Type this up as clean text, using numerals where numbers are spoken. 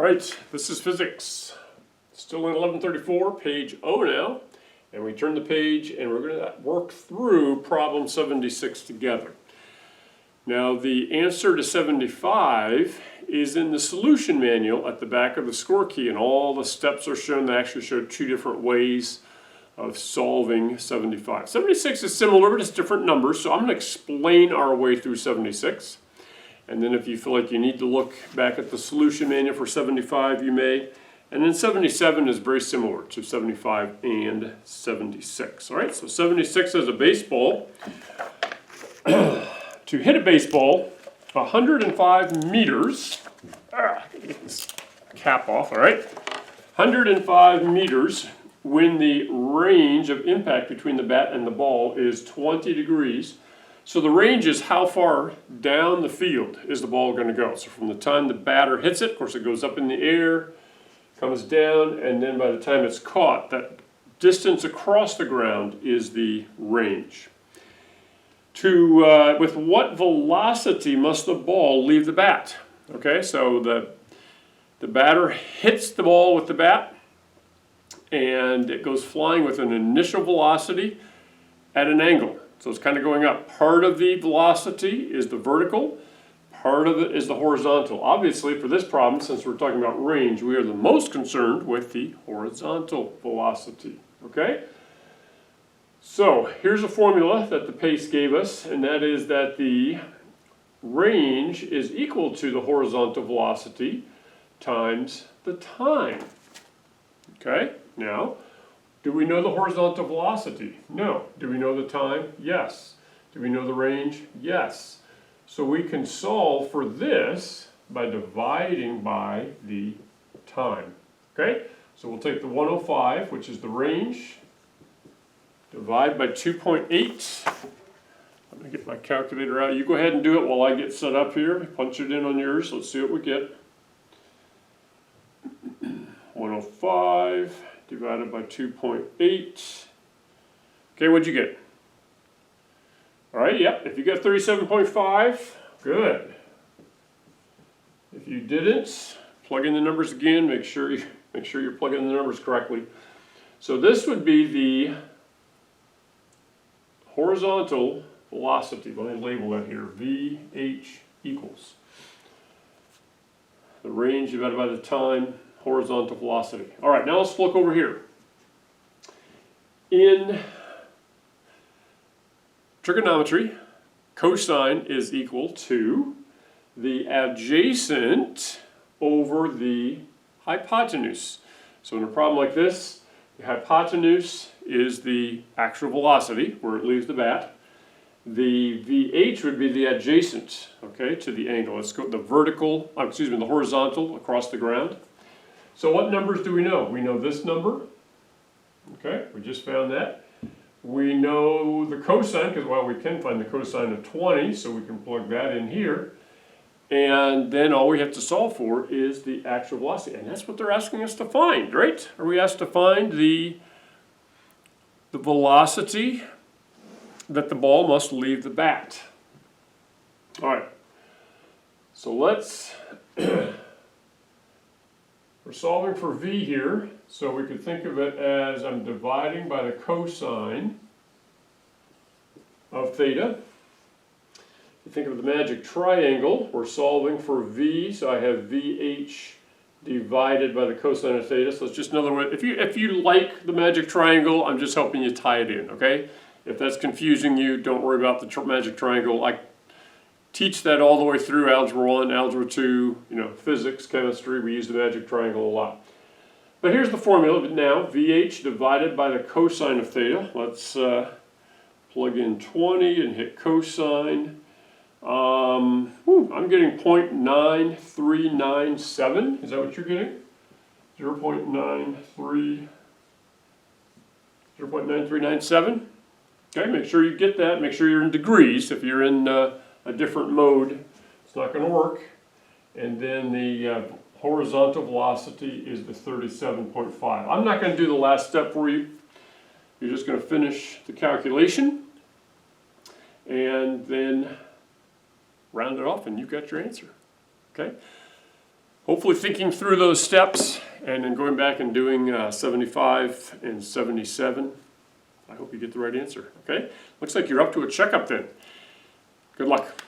Alright, this is physics. Still in 1134, page O now. And we turn the page and we're going to work through problem 76 together. Now the answer to 75 is in the solution manual at the back of the score key, and all the steps are shown. They actually show two different ways of solving 75. 76 is similar, but it's different numbers, so I'm going to explain our way through 76. And then if you feel like you need to look back at the solution manual for 75, you may. And then 77 is very similar to 75 and 76. All right, so 76 is a baseball. To hit a baseball 105 meters, get this cap off, all right? 105 meters when the range of impact between the bat and the ball is 20 degrees. So the range is how far down the field is the ball going to go. So from the time the batter hits it, of course it goes up in the air, comes down, and then by the time it's caught, that distance across the ground is the range. With what velocity must the ball leave the bat? Okay, so the batter hits the ball with the bat, and it goes flying with an initial velocity at an angle. So it's kind of going up. Part of the velocity is the vertical, part of it is the horizontal. Obviously, for this problem, since we're talking about range, we are the most concerned with the horizontal velocity. Okay? So here's a formula that the PACE gave us, and that is that the range is equal to the horizontal velocity times the time. Okay? Now, do we know the horizontal velocity? No. Do we know the time? Yes. Do we know the range? Yes. So we can solve for this by dividing by the time. Okay? So we'll take the 105, which is the range, divide by 2.8. I'm going to get my calculator out. You go ahead and do it while I get set up here. Punch it in on yours. Let's see what we get. 105 divided by 2.8. Okay, what'd you get? All right, yep, if you got 37.5, good. If you didn't, plug in the numbers again, make sure you're plugging in the numbers correctly. So this would be the horizontal velocity. Let me label that here, VH equals the range divided by the time, horizontal velocity. All right, now let's look over here. In trigonometry, cosine is equal to the adjacent over the hypotenuse. So in a problem like this, the hypotenuse is the actual velocity, where it leaves the bat. The VH would be the adjacent, okay, to the angle. Let's go the the horizontal across the ground. So what numbers do we know? We know this number. Okay, we just found that. We know the cosine, because, well, we can find the cosine of 20, so we can plug that in here. And then all we have to solve for is the actual velocity. And that's what they're asking us to find, right? Are we asked to find the velocity that the ball must leave the bat? All right. So let's... We're solving for v here, so we could think of it as I'm dividing by the cosine of theta. If you think of the magic triangle, we're solving for v, so I have vh divided by the cosine of theta. So it's just another way. If you like the magic triangle, I'm just helping you tie it in, okay? If that's confusing you, don't worry about the magic triangle. I teach that all the way through Algebra 1, Algebra 2, physics, chemistry. We use the magic triangle a lot. But here's the formula now, VH divided by the cosine of theta. Let's plug in 20 and hit cosine. I'm getting 0.9397. Is that what you're getting? 0.9397. Okay, make sure you get that. Make sure you're in degrees. If you're in a different mode, it's not going to work. And then the horizontal velocity is the 37.5. I'm not going to do the last step for you. You're just going to finish the calculation and then round it off and you've got your answer. Okay? hopefully thinking through those steps and then going back and doing 75 and 77. I hope you get the right answer, okay? Looks like you're up to a checkup then. Good luck.